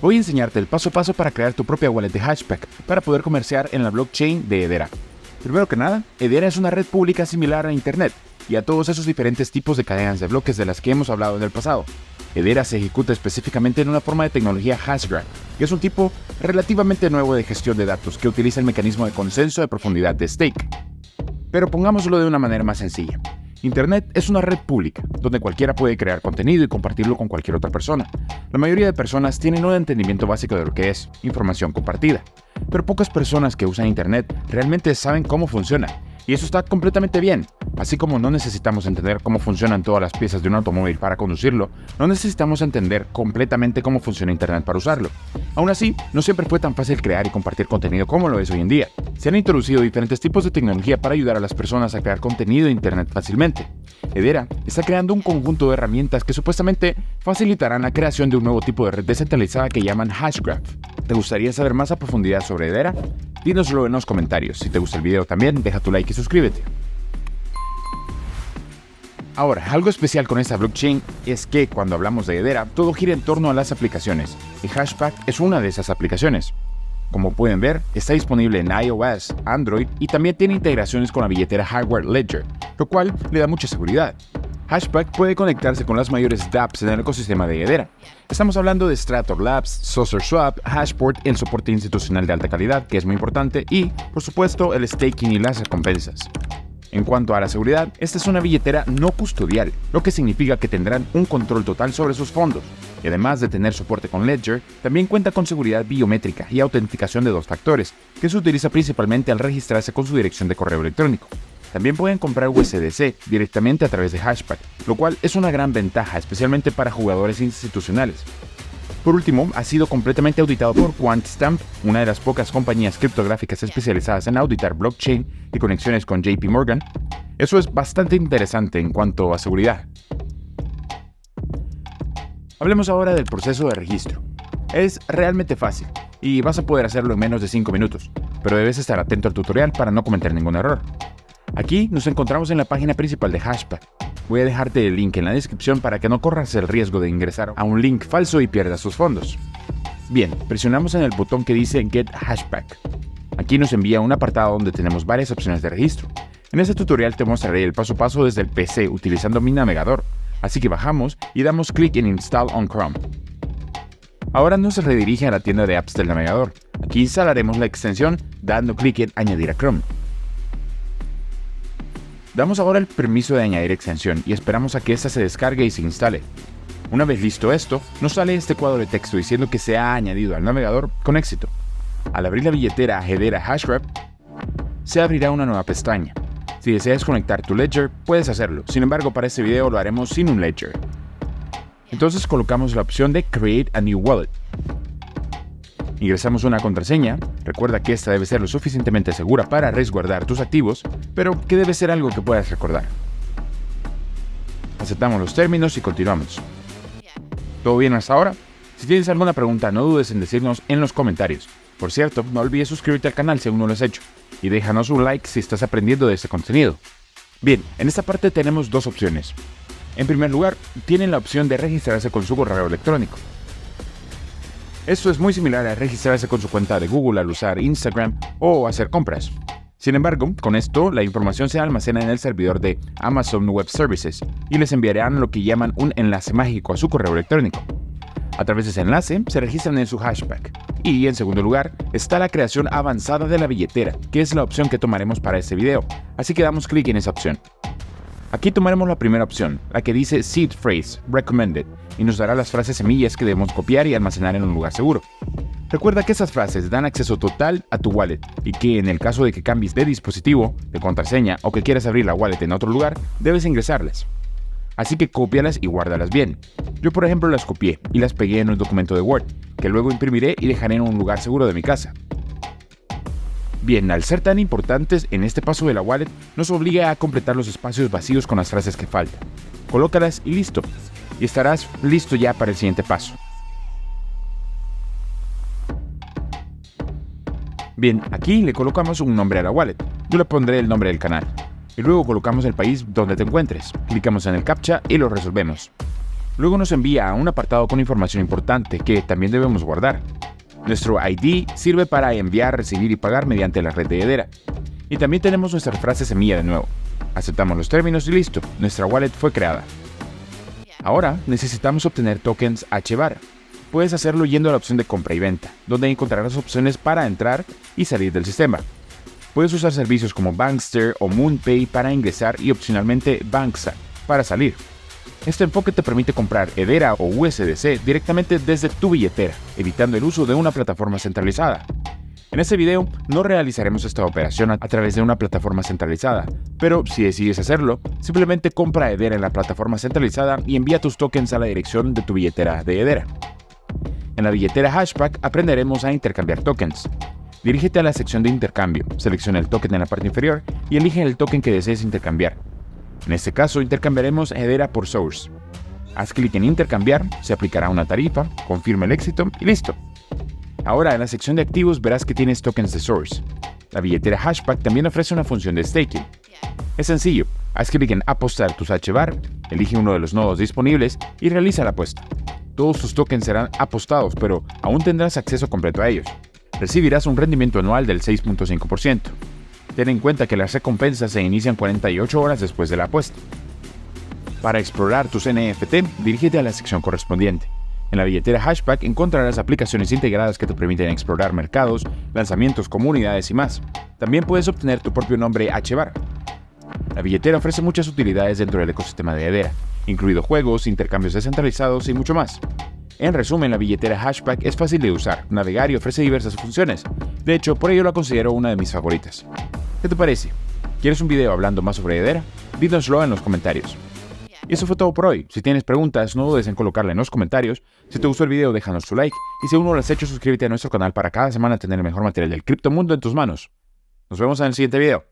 Voy a enseñarte el paso a paso para crear tu propia wallet de Hashpack para poder comerciar en la blockchain de Hedera. Primero que nada, Hedera es una red pública similar a Internet y a todos esos diferentes tipos de cadenas de bloques de las que hemos hablado en el pasado. Hedera se ejecuta específicamente en una forma de tecnología Hashgraph, que es un tipo relativamente nuevo de gestión de datos que utiliza el mecanismo de consenso de profundidad de stake. Pero pongámoslo de una manera más sencilla. Internet es una red pública, donde cualquiera puede crear contenido y compartirlo con cualquier otra persona. La mayoría de personas tienen un entendimiento básico de lo que es información compartida, pero pocas personas que usan Internet realmente saben cómo funciona, y eso está completamente bien. Así como no necesitamos entender cómo funcionan todas las piezas de un automóvil para conducirlo, no necesitamos entender completamente cómo funciona Internet para usarlo. Aún así, no siempre fue tan fácil crear y compartir contenido como lo es hoy en día. Se han introducido diferentes tipos de tecnología para ayudar a las personas a crear contenido de Internet fácilmente. Hedera está creando un conjunto de herramientas que supuestamente facilitarán la creación de un nuevo tipo de red descentralizada que llaman Hashgraph. ¿Te gustaría saber más a profundidad sobre Hedera? Dínoslo en los comentarios. Si te gusta el video también, deja tu like y suscríbete. Ahora, algo especial con esta blockchain es que cuando hablamos de Hedera, todo gira en torno a las aplicaciones, y Hashpack es una de esas aplicaciones. Como pueden ver, está disponible en iOS, Android y también tiene integraciones con la billetera hardware Ledger, lo cual le da mucha seguridad. Hashpack puede conectarse con las mayores dApps en el ecosistema de Hedera. Estamos hablando de Strator Labs, SaucerSwap, Hashport, el soporte institucional de alta calidad, que es muy importante, y, por supuesto, el staking y las recompensas. En cuanto a la seguridad, esta es una billetera no custodial, lo que significa que tendrán un control total sobre sus fondos. Y además de tener soporte con Ledger, también cuenta con seguridad biométrica y autenticación de 2 factores, que se utiliza principalmente al registrarse con su dirección de correo electrónico. También pueden comprar USDC directamente a través de Hashpack, lo cual es una gran ventaja, especialmente para jugadores institucionales. Por último, ha sido completamente auditado por QuantStamp, una de las pocas compañías criptográficas especializadas en auditar blockchain y conexiones con JP Morgan. Eso es bastante interesante en cuanto a seguridad. Hablemos ahora del proceso de registro. Es realmente fácil y vas a poder hacerlo en menos de 5 minutos, pero debes estar atento al tutorial para no cometer ningún error. Aquí nos encontramos en la página principal de Hashpack. Voy a dejarte el link en la descripción para que no corras el riesgo de ingresar a un link falso y pierdas tus fondos. Bien, presionamos en el botón que dice Get Hashpack. Aquí nos envía un apartado donde tenemos varias opciones de registro. En este tutorial te mostraré el paso a paso desde el PC utilizando mi navegador, así que bajamos y damos clic en Install on Chrome. Ahora nos redirige a la tienda de apps del navegador. Aquí instalaremos la extensión dando clic en Añadir a Chrome. Damos ahora el permiso de añadir extensión y esperamos a que ésta se descargue y se instale. Una vez listo esto, nos sale este cuadro de texto diciendo que se ha añadido al navegador con éxito. Al abrir la billetera Hedera Hashgraph, se abrirá una nueva pestaña. Si deseas conectar tu Ledger, puedes hacerlo. Sin embargo, para este video lo haremos sin un Ledger. Entonces colocamos la opción de Create a New Wallet. Ingresamos una contraseña, recuerda que esta debe ser lo suficientemente segura para resguardar tus activos, pero que debe ser algo que puedas recordar. Aceptamos los términos y continuamos. ¿Todo bien hasta ahora? Si tienes alguna pregunta, no dudes en decirnos en los comentarios. Por cierto, no olvides suscribirte al canal si aún no lo has hecho, y déjanos un like si estás aprendiendo de este contenido. Bien, en esta parte tenemos 2 opciones. En primer lugar, tienen la opción de registrarse con su correo electrónico. Esto es muy similar a registrarse con su cuenta de Google al usar Instagram o hacer compras. Sin embargo, con esto, la información se almacena en el servidor de Amazon Web Services y les enviarán lo que llaman un enlace mágico a su correo electrónico. A través de ese enlace, se registran en su Hashpack. Y, en segundo lugar, está la creación avanzada de la billetera, que es la opción que tomaremos para este video, así que damos clic en esa opción. Aquí tomaremos la primera opción, la que dice Seed Phrase Recommended, y nos dará las frases semillas que debemos copiar y almacenar en un lugar seguro. Recuerda que esas frases dan acceso total a tu wallet y que en el caso de que cambies de dispositivo, de contraseña o que quieras abrir la wallet en otro lugar, debes ingresarlas. Así que cópialas y guárdalas bien. Yo por ejemplo las copié y las pegué en un documento de Word, que luego imprimiré y dejaré en un lugar seguro de mi casa. Bien, al ser tan importantes en este paso de la wallet, nos obliga a completar los espacios vacíos con las frases que faltan. Colócalas y listo. Y estarás listo ya para el siguiente paso. Bien, aquí le colocamos un nombre a la wallet. Yo le pondré el nombre del canal. Y luego colocamos el país donde te encuentres. Clicamos en el CAPTCHA y lo resolvemos. Luego nos envía a un apartado con información importante que también debemos guardar. Nuestro ID sirve para enviar, recibir y pagar mediante la red de Hedera. Y también tenemos nuestra frase semilla de nuevo. Aceptamos los términos y listo, nuestra wallet fue creada. Ahora necesitamos obtener tokens HBAR. Puedes hacerlo yendo a la opción de compra y venta, donde encontrarás opciones para entrar y salir del sistema. Puedes usar servicios como Bankster o MoonPay para ingresar y opcionalmente Banksa para salir. Este enfoque te permite comprar Hedera o USDC directamente desde tu billetera, evitando el uso de una plataforma centralizada. En este video no realizaremos esta operación a través de una plataforma centralizada, pero si decides hacerlo, simplemente compra Hedera en la plataforma centralizada y envía tus tokens a la dirección de tu billetera de Hedera. En la billetera Hashpack aprenderemos a intercambiar tokens. Dirígete a la sección de intercambio, selecciona el token en la parte inferior y elige el token que desees intercambiar. En este caso intercambiaremos Hedera por Source. Haz clic en intercambiar, se aplicará una tarifa, confirma el éxito y listo. Ahora en la sección de activos verás que tienes tokens de Source. La billetera Hashpack también ofrece una función de staking. Es sencillo, haz clic en apostar tus HBAR, elige uno de los nodos disponibles y realiza la apuesta. Todos tus tokens serán apostados, pero aún tendrás acceso completo a ellos. Recibirás un rendimiento anual del 6.5%. Ten en cuenta que las recompensas se inician 48 horas después de la apuesta. Para explorar tus NFT, dirígete a la sección correspondiente. En la billetera Hashpack encontrarás aplicaciones integradas que te permiten explorar mercados, lanzamientos, comunidades y más. También puedes obtener tu propio nombre HBAR. La billetera ofrece muchas utilidades dentro del ecosistema de Hedera, incluido juegos, intercambios descentralizados y mucho más. En resumen, la billetera Hashpack es fácil de usar, navegar y ofrece diversas funciones. De hecho, por ello la considero una de mis favoritas. ¿Qué te parece? ¿Quieres un video hablando más sobre Hedera? Dínoslo en los comentarios. Y eso fue todo por hoy. Si tienes preguntas, no dudes en colocarla en los comentarios. Si te gustó el video, déjanos tu like. Y si aún no lo has hecho, suscríbete a nuestro canal para cada semana tener el mejor material del criptomundo en tus manos. Nos vemos en el siguiente video.